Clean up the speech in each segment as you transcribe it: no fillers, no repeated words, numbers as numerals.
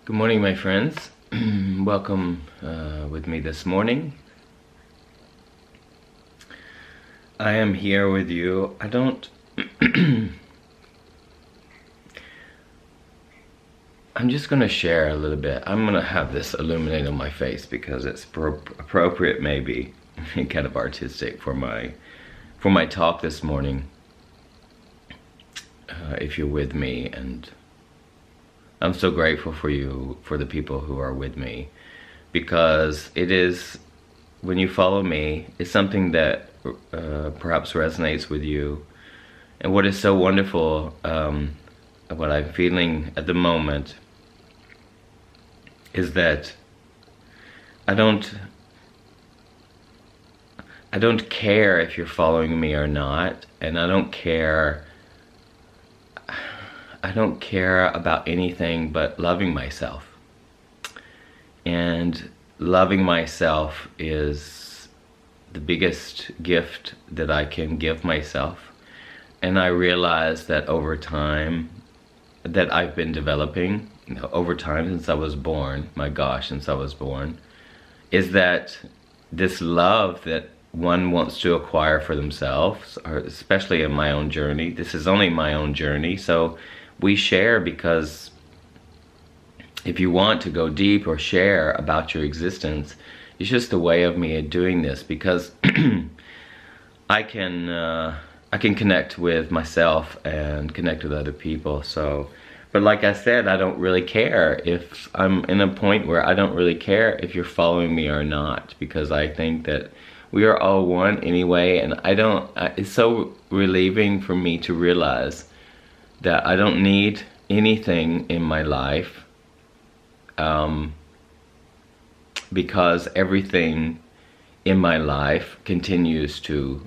Good morning, my friends. Welcome with me this morning. I am here with you. I'm just going to share a little bit. I'm going to have this illuminate on my face because it's appropriate, maybe, kind of artistic for my talk this morning. If you're with me, and I'm so grateful for you, for the people who are with me, because it is, when you follow me, it's something that perhaps resonates with you. And what is so wonderful, what I'm feeling at the moment, is that I don't care if you're following me or not, and I don't care about anything but loving myself. And loving myself is the biggest gift that I can give myself. And I realize that over time that I've been developing, over time since I was born, my gosh, since I was born, is that this love that one wants to acquire for themselves, or especially in my own journey. This is only my own journey, so we share, because if you want to go deep or share about your existence, it's just a way of me doing this, because I can connect with myself and connect with other people. So, but like I said, I don't really care if I'm in a point where I don't really care if you're following me or not, because I think that we are all one anyway. And it's so relieving for me to realize that I don't need anything in my life, because everything in my life continues to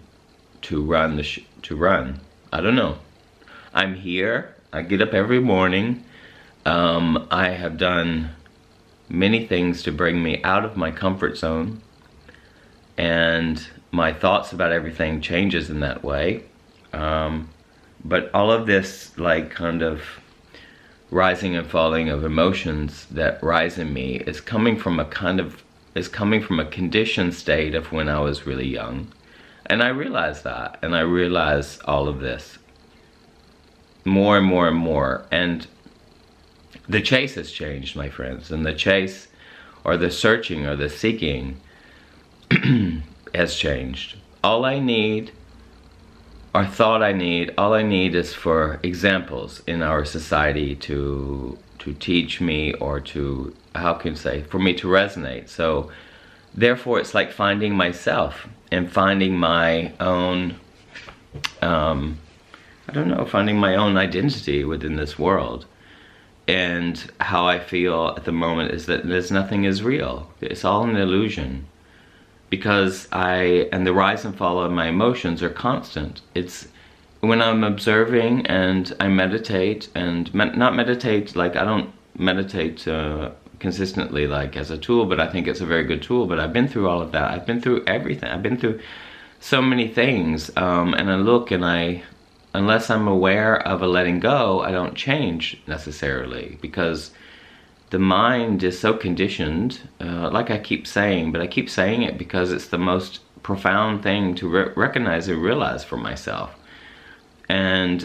run I don't know. I'm here. I get up every morning. I have done many things to bring me out of my comfort zone, and my thoughts about everything changes in that way. But all of this, like, kind of rising and falling of emotions that rise in me is coming from a conditioned state of when I was really young. And I realize that, and I realize all of this more and more and more. And the chase has changed, my friends, and the chase, or the searching, or the seeking has changed. All I need is for examples in our society to teach me, or to, for me to resonate. So therefore it's like finding myself and finding my own, finding my own identity within this world. And how I feel at the moment is that nothing is real. It's all an illusion. Because the rise and fall of my emotions are constant. It's when I'm observing and I meditate, and not meditate, like, I don't meditate consistently, like, as a tool, but I think it's a very good tool. But I've been through all of that. I've been through everything. I've been through so many things, and I look, and unless I'm aware of a letting go, I don't change necessarily, because the mind is so conditioned, like I keep saying, but I keep saying it because it's the most profound thing to recognize and realize for myself. And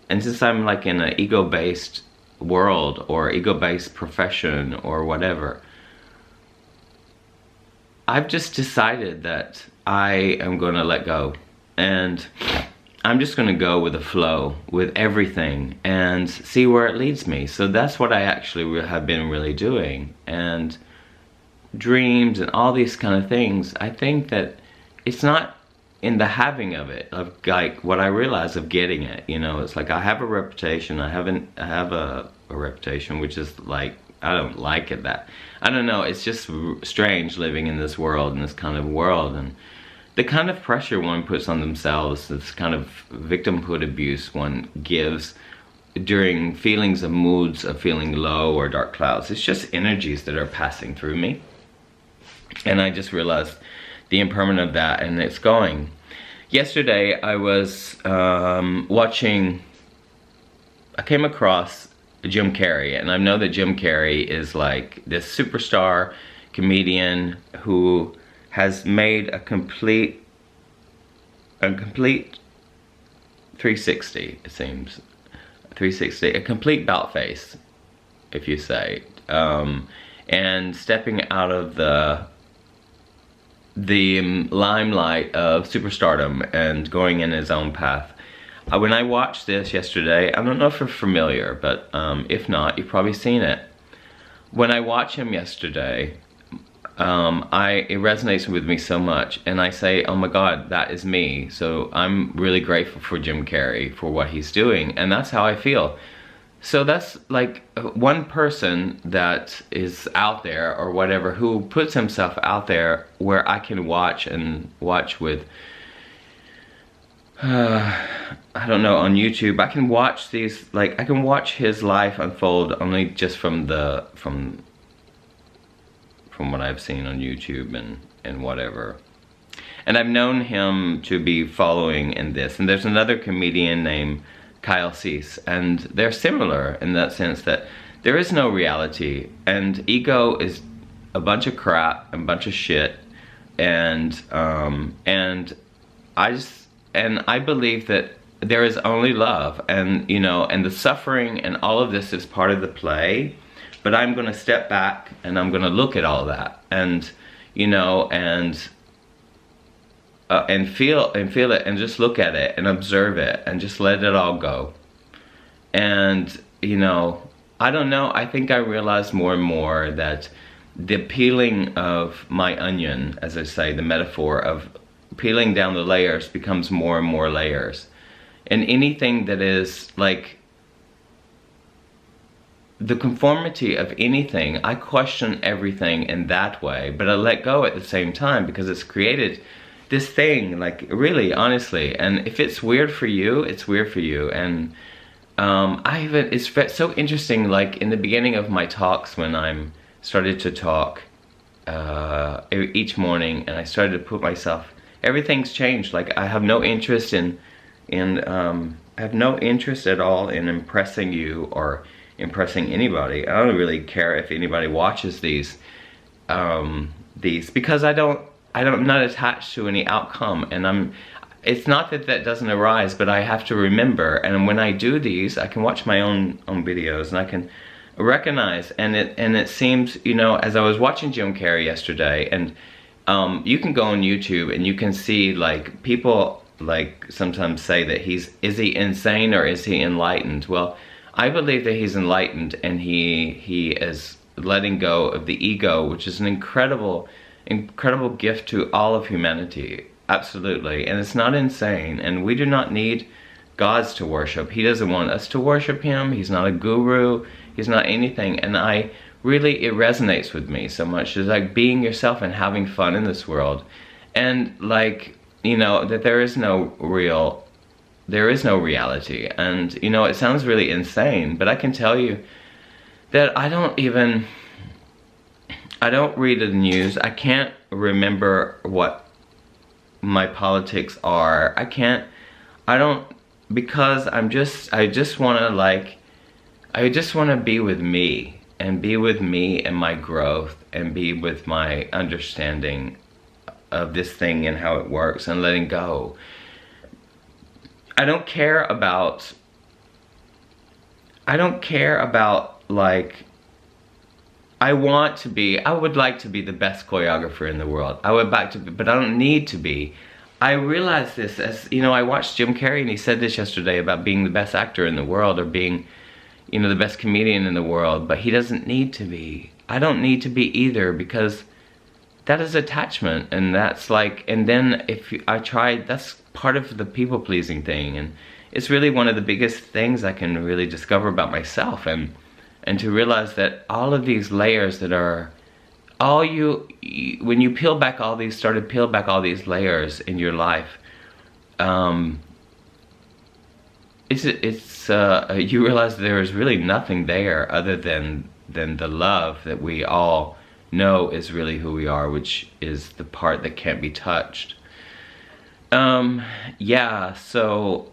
since I'm like in an ego-based world, or ego-based profession, or whatever, I've just decided that I am going to let go. And I'm just going to go with the flow, with everything, and see where it leads me. So that's what I actually have been really doing. And dreams and all these kind of things, I think that it's not in the having of it, of like what I realize of getting it. It's like I have a reputation. I have a reputation, which is like, I don't like it. I don't know. It's just strange living in this world, in this kind of world, and the kind of pressure one puts on themselves, this kind of victimhood abuse one gives during feelings of moods of feeling low or dark clouds. It's just energies that are passing through me. And I just realized the impermanence of that, and it's going. Yesterday I was watching, I came across Jim Carrey, and I know that Jim Carrey is like this superstar comedian who has made a complete 360, it seems. 360, a complete about face, if you say. And stepping out of the limelight of superstardom and going in his own path. When I watched this yesterday, I don't know if you're familiar, but if not, you've probably seen it. When I watch him yesterday, it resonates with me so much, and I say, oh my God, that is me. So I'm really grateful for Jim Carrey for what he's doing, and that's how I feel. So that's like one person that is out there or whatever who puts himself out there where I can watch with, I don't know, on YouTube. I can watch these, like I can watch his life unfold only just from what I've seen on YouTube and whatever. And I've known him to be following in this. And there's another comedian named Kyle Cease, and they're similar in that sense that there is no reality, and ego is a bunch of crap and a bunch of shit, and I believe that there is only love, and you know, and the suffering and all of this is part of the play, but I'm gonna step back and I'm gonna look at all that, and you know, and feel it, and just look at it and observe it and just let it all go. And you know, I don't know, I think I realized more and more that the peeling of my onion, as I say, the metaphor of peeling down the layers becomes more and more layers. And anything that is like the conformity of anything, I question everything in that way, but I let go at the same time because it's created this thing, like really, honestly. And if it's weird for you, it's weird for you. And it's so interesting, like in the beginning of my talks when I'm started to talk each morning, and I started to put myself, everything's changed. Like I have no interest I have no interest at all in impressing you or impressing anybody. I don't really care if anybody watches these because I'm not attached to any outcome, and it's not that that doesn't arise, but I have to remember, and when I do these, I can watch my own videos and I can recognize, and it seems, you know, as I was watching Jim Carrey yesterday, and you can go on YouTube and you can see, like, people like sometimes say that is he insane or is he enlightened? Well, I believe that he's enlightened, and he is letting go of the ego, which is an incredible gift to all of humanity. Absolutely. And it's not insane, and we do not need gods to worship. He doesn't want us to worship him. He's not a guru. He's not anything. And it resonates with me so much. It's like being yourself and having fun in this world. And like, you know, that there is no reality. And you know, it sounds really insane, but I can tell you that I don't read the news. I can't remember what my politics are. Because I just want to be with me, and be with me and my growth, and be with my understanding of this thing and how it works, and letting go. I don't care about like, I would like to be the best choreographer in the world. But I don't need to be. I realize this as, you know, I watched Jim Carrey, and he said this yesterday about being the best actor in the world, or being, you know, the best comedian in the world, but he doesn't need to be. I don't need to be either, because that is attachment, and that's like, and then that's part of the people-pleasing thing, and it's really one of the biggest things I can really discover about myself, and to realize that all of these layers that are, when you peel back all these layers in your life, you realize there is really nothing there other than the love that we all know is really who we are, which is the part that can't be touched. Yeah, so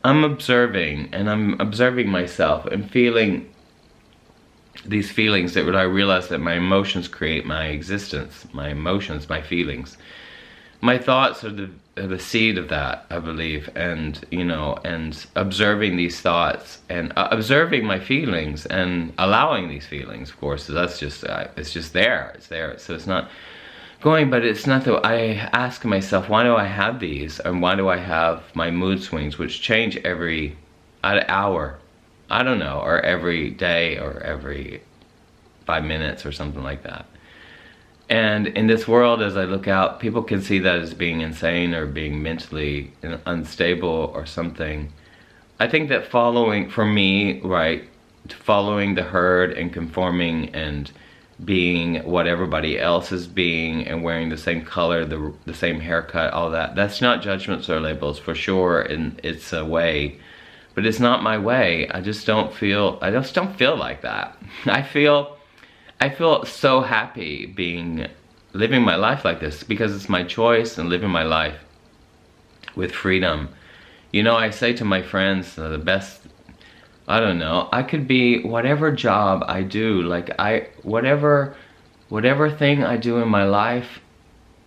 I'm observing, and I'm observing myself and feeling these feelings that I realize that my emotions create my existence, my emotions, my feelings. My thoughts are the seed of that, I believe, and you know, and observing these thoughts and observing my feelings and allowing these feelings, of course. So that's just it's just there. It's there. So it's not going, but it's not that I ask myself, why do I have these, and why do I have my mood swings, which change every hour, I don't know, or every day, or every 5 minutes, or something like that. And in this world, as I look out, people can see that as being insane or being mentally unstable or something. I think that following, for me, right, following the herd and conforming and being what everybody else is being and wearing the same color, the same haircut, all that, that's not judgments or labels, for sure, and it's a way, but it's not my way. I just don't feel like that. I feel so happy living my life like this, because it's my choice, and living my life with freedom. You know, I say to my friends, the best, I don't know, I could be whatever job I do, like whatever thing I do in my life,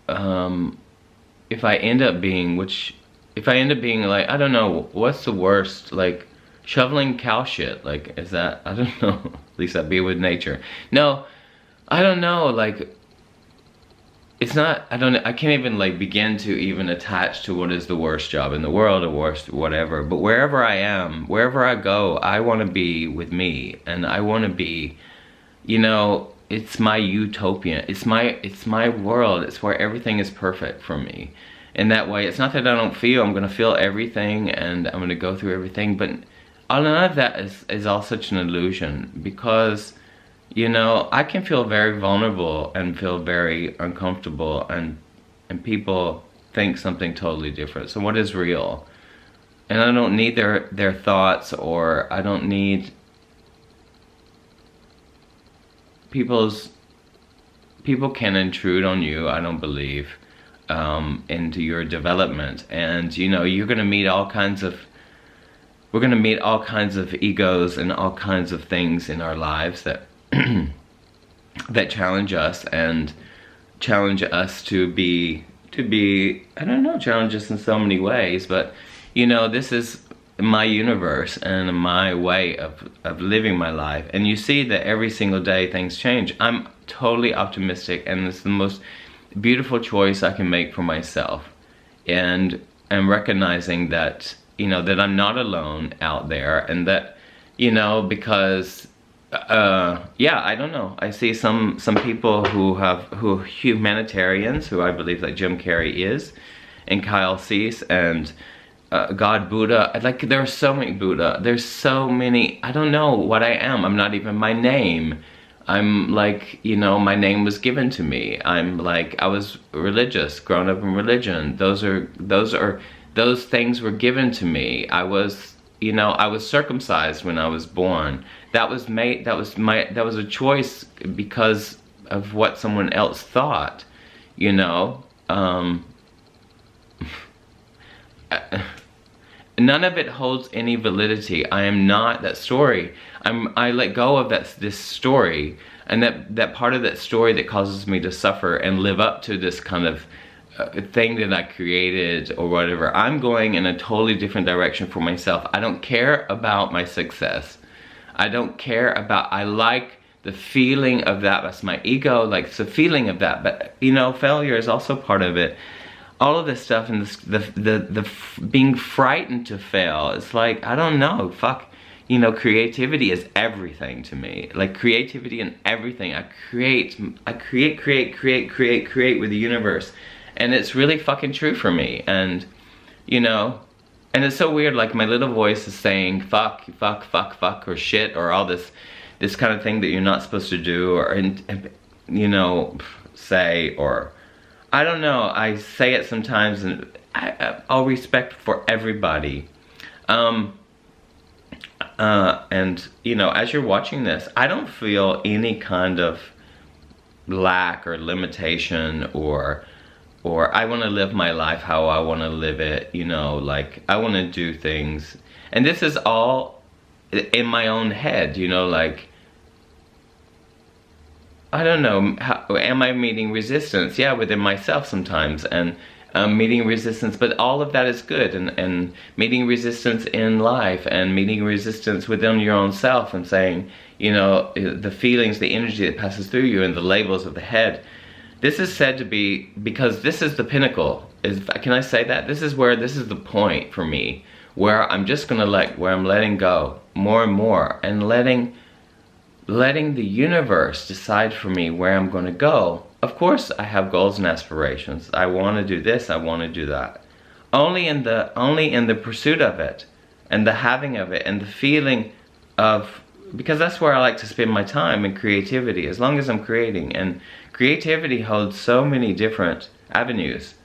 if I end up being like, I don't know, what's the worst, like shoveling cow shit, like, is that, I don't know, at least I'd be with nature. No, I don't know, like, it's not, I don't know, I can't even like begin to even attach to what is the worst job in the world, or worst whatever, but wherever I am, wherever I go, I want to be with me, and I want to be, you know, it's my utopia, it's my world, it's where everything is perfect for me. In that way, it's not that I don't feel, I'm going to feel everything, and I'm going to go through everything, but none of that is all such an illusion, because, you know, I can feel very vulnerable and feel very uncomfortable, and people think something totally different. So what is real? And I don't need their thoughts, or I don't need people can intrude on you, I don't believe, into your development. And you know, we're gonna meet all kinds of egos and all kinds of things in our lives that that challenge us, and challenge us to be, I don't know, challenge us in so many ways. But you know, this is my universe and my way of living my life, and you see that every single day things change. I'm totally optimistic, and it's the most beautiful choice I can make for myself, and recognizing that, you know, that I'm not alone out there, and that, you know, because yeah, I don't know, I see some people who humanitarians, who I believe like Jim Carrey is, and Kyle Cease, and God, Buddha, like there are so many Buddha, there's so many, I don't know what I am, I'm not even my name. I'm like, you know, my name was given to me. I'm like, I was religious, grown up in religion. Those things were given to me. I was, you know, I was circumcised when I was born. That was a choice because of what someone else thought, you know. None of it holds any validity. I am not that story. I let go of this story, and that part of that story that causes me to suffer and live up to this kind of thing that I created or whatever. I'm going in a totally different direction for myself. I don't care about my success. I don't care about, I like the feeling of that. That's my ego, like it's the feeling of that. But you know, failure is also part of it. All of this stuff, and the being frightened to fail, it's like, I don't know, fuck, you know, creativity is everything to me. Like creativity and everything. I create with the universe, and it's really fucking true for me. And you know, and it's so weird, like my little voice is saying fuck, or shit, or all this kind of thing that you're not supposed to do, or you know, say, or I don't know, I say it sometimes, and all respect for everybody. And you know, as you're watching this, I don't feel any kind of lack or limitation, or I want to live my life how I want to live it, you know, like I want to do things. And this is all in my own head, you know, like, I don't know, am I meeting resistance? Yeah, within myself sometimes, and meeting resistance, but all of that is good, and meeting resistance in life, and meeting resistance within your own self, and saying, you know, the feelings, the energy that passes through you, and the labels of the head. This is said to be, because this is the pinnacle, can I say that? This is the point for me, where I'm just gonna where I'm letting go more and more, and letting the universe decide for me where I'm going to go. Of course, I have goals and aspirations. I want to do this, I want to do that. Only in the pursuit of it, and the having of it, and the feeling of, because that's where I like to spend my time, in creativity, as long as I'm creating. And creativity holds so many different avenues.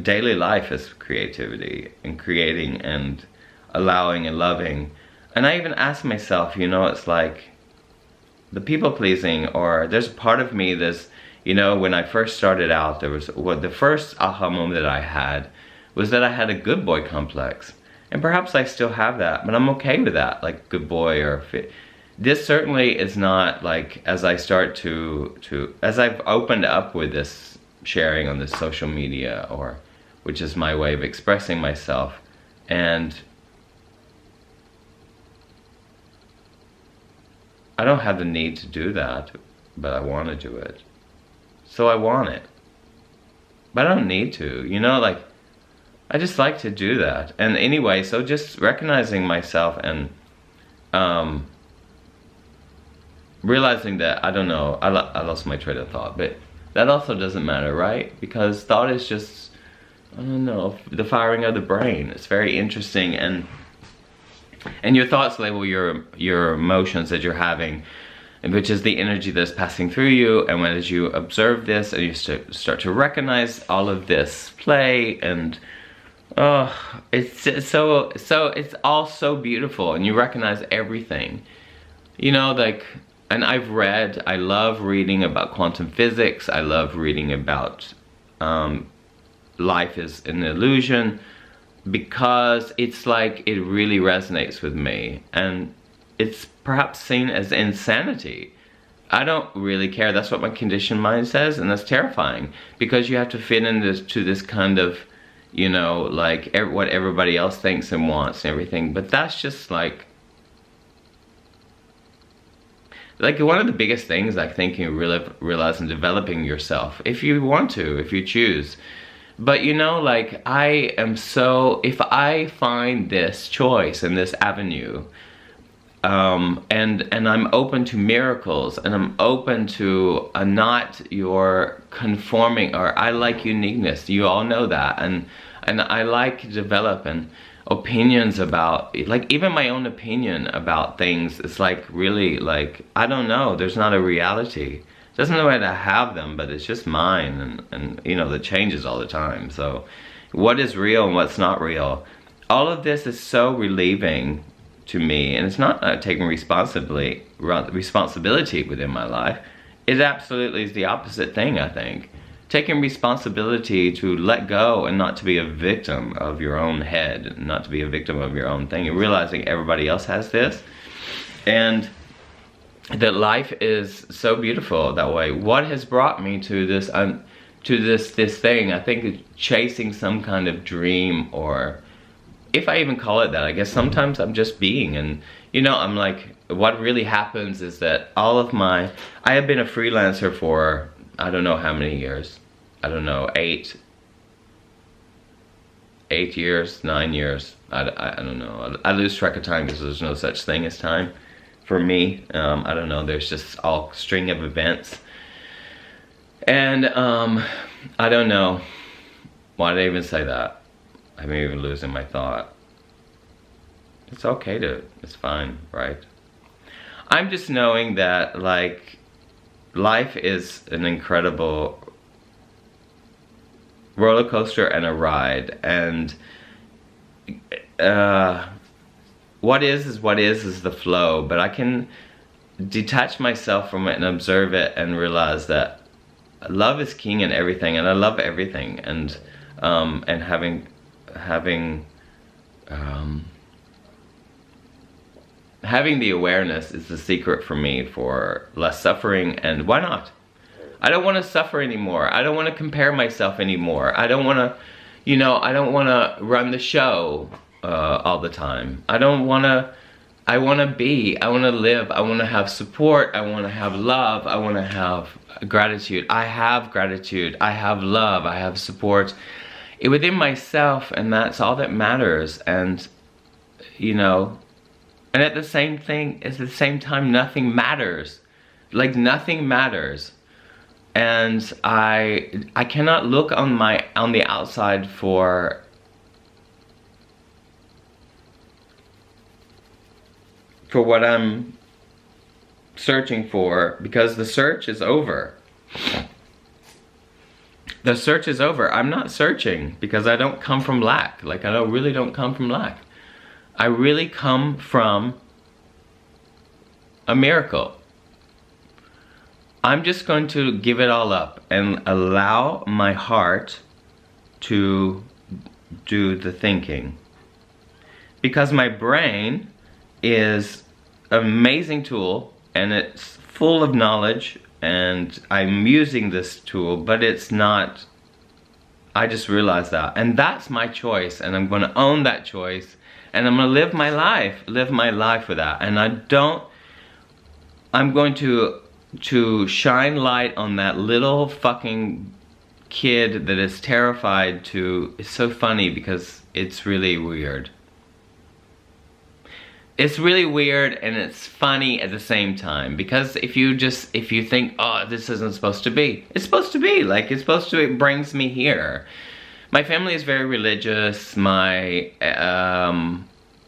Daily life is creativity, and creating, and allowing, and loving. And I even ask myself, you know, it's like, the people pleasing, or there's a part of me that's, you know, when I first started out, there was, the first aha moment that I had was that I had a good boy complex. And perhaps I still have that, but I'm okay with that, like good boy or fit. This certainly is not, like, as I start as I've opened up with this sharing on this social media, or, which is my way of expressing myself, and I don't have the need to do that, but I want to do it. So I want it. But I don't need to, you know, like, I just like to do that. And anyway, so just recognizing myself, and realizing that, I don't know, I lost my train of thought, but that also doesn't matter, right? Because thought is just, I don't know, the firing of the brain. It's very interesting, and your thoughts label your emotions that you're having, which is the energy that's passing through you. And as you observe this, and you start to recognize all of this play, and it's all so beautiful, and you recognize everything, you know, like. And I love reading about quantum physics. I love reading about life is an illusion, because it's like, it really resonates with me, and it's perhaps seen as insanity. I don't really care. That's what my conditioned mind says, and that's terrifying, because you have to fit in this kind of, you know, like what everybody else thinks and wants and everything. But that's just like one of the biggest things I think you realize in developing yourself, if you want to, if you choose. But you know, like, I am so, if I find this choice and this avenue, and I'm open to miracles, and I'm open to not your conforming, or I like uniqueness, you all know that, and I like to develop, and opinions about, like, even my own opinion about things, it's like, really, like, I don't know, there's not a reality. Doesn't know why to have them, but it's just mine, and you know, that changes all the time. So what is real and what's not real, all of this is so relieving to me, and it's not taking responsibility within my life. It absolutely is the opposite thing, I think. Taking responsibility to let go, and not to be a victim of your own head, not to be a victim of your own thing, and realizing everybody else has this, and that life is so beautiful that way. What has brought me to this this thing, I think, chasing some kind of dream, or if I even call it that, I guess sometimes I'm just being. And you know, I'm like, what really happens is that I have been a freelancer for, I don't know how many years, I don't know, 8 years, 9 years, I don't know, I lose track of time, because there's no such thing as time. For me, I don't know, there's just all string of events. And I don't know, why did I even say that? I'm even losing my thought. It's okay it's fine, right? I'm just knowing that, like, life is an incredible roller coaster and a ride, and what is the flow, but I can detach myself from it and observe it and realize that love is king in everything, and I love everything, and having having the awareness is the secret for me for less suffering. And why not? I don't want to suffer anymore. I don't want to compare myself anymore. I don't want to, you know, I don't want to run the show all the time. I don't want to, I want to be, I want to live, I want to have support, I want to have love, I want to have gratitude. I have gratitude, I have love, I have support within myself, and that's all that matters. And, you know, and at the same time, nothing matters. Like, nothing matters. And I cannot look on the outside for what I'm searching for, because the search is over. The search is over. I'm not searching because I don't come from lack. Like, really don't come from lack. I really come from a miracle. I'm just going to give it all up and allow my heart to do the thinking. Because my brain is an amazing tool, and it's full of knowledge, and I'm using this tool, but it's not, I just realized that. And that's my choice, and I'm going to own that choice, and I'm going to live my life with that. And I'm going to shine light on that little fucking kid that is terrified to. It's so funny because it's really weird. It's really weird, and it's funny at the same time, because if you think, oh, this isn't supposed to be, it's supposed to be, like, it's supposed to, it brings me here. My family is very religious. My,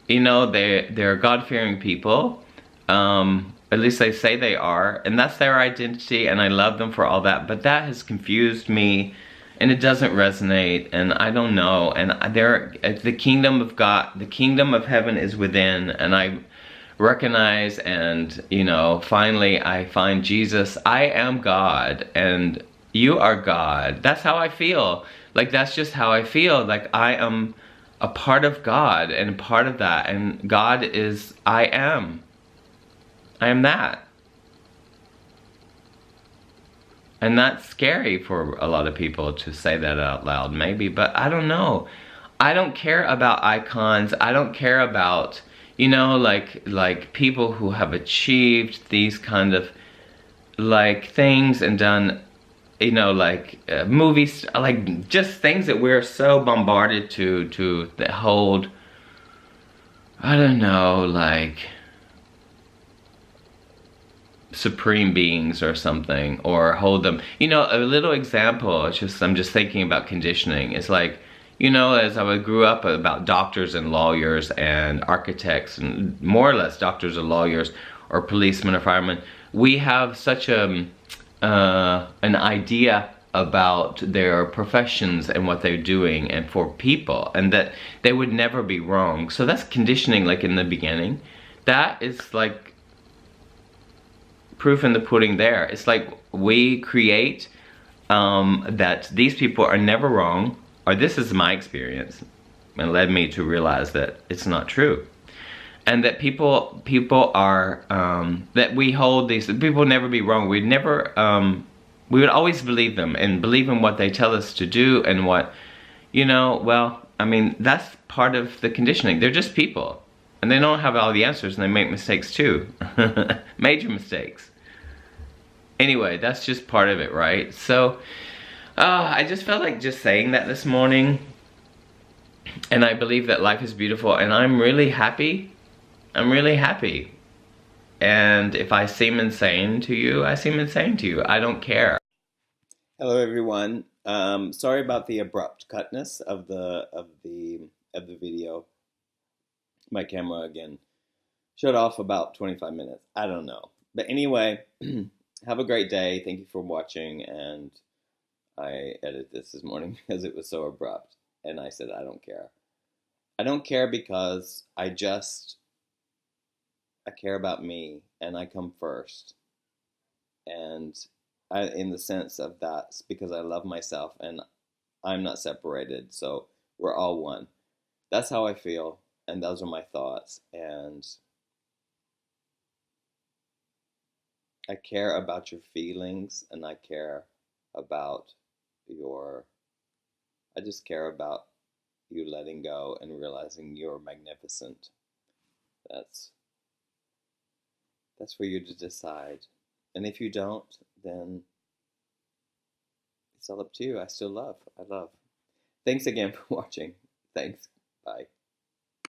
you know, they're God-fearing people. At least they say they are, and that's their identity, and I love them for all that, but that has confused me, and it doesn't resonate, and I don't know. And the kingdom of God, the kingdom of heaven is within, and I recognize, and, you know, finally I find Jesus. I am God, and you are God. That's how I feel. Like, that's just how I feel. Like, I am a part of God, and a part of that, and God is, I am that. And that's scary for a lot of people to say that out loud, maybe, but I don't know. I don't care about icons. I don't care about, you know, like people who have achieved these kind of, like, things and done, you know, like movies, like just things that we're so bombarded to that hold, I don't know, like supreme beings or something, or hold them. You know, a little example, I'm just thinking about conditioning. It's like, you know, as I grew up, about doctors and lawyers and architects, and more or less doctors or lawyers or policemen or firemen, we have such an idea about their professions and what they're doing and for people, and that they would never be wrong. So that's conditioning, like in the beginning. That is like proof in the pudding there. It's like we create that these people are never wrong, or this is my experience, and led me to realize that it's not true. And that people are, that we hold these, people never be wrong. We'd never, we would always believe them and believe in what they tell us to do, and what, you know, well, I mean, that's part of the conditioning. They're just people, and they don't have all the answers, and they make mistakes too. Major mistakes. Anyway, that's just part of it, right? So, I just felt like just saying that this morning, and I believe that life is beautiful, and I'm really happy. I'm really happy. And if I seem insane to you, I seem insane to you. I don't care. Hello, everyone. Sorry about the abrupt cutness of the video. My camera again shut off about 25 minutes. I don't know. But anyway, have a great day. Thank you for watching. And I edited this morning because it was so abrupt. And I said, I don't care. I don't care because I care about me, and I come first. And in the sense of that's because I love myself, and I'm not separated. So we're all one. That's how I feel. And those are my thoughts. And I care about your feelings, and I care about your, I just care about you letting go and realizing you're magnificent. That's that's for you to decide. And if you don't, then it's all up to you. I still love. I love. Thanks again for watching. Thanks. Bye.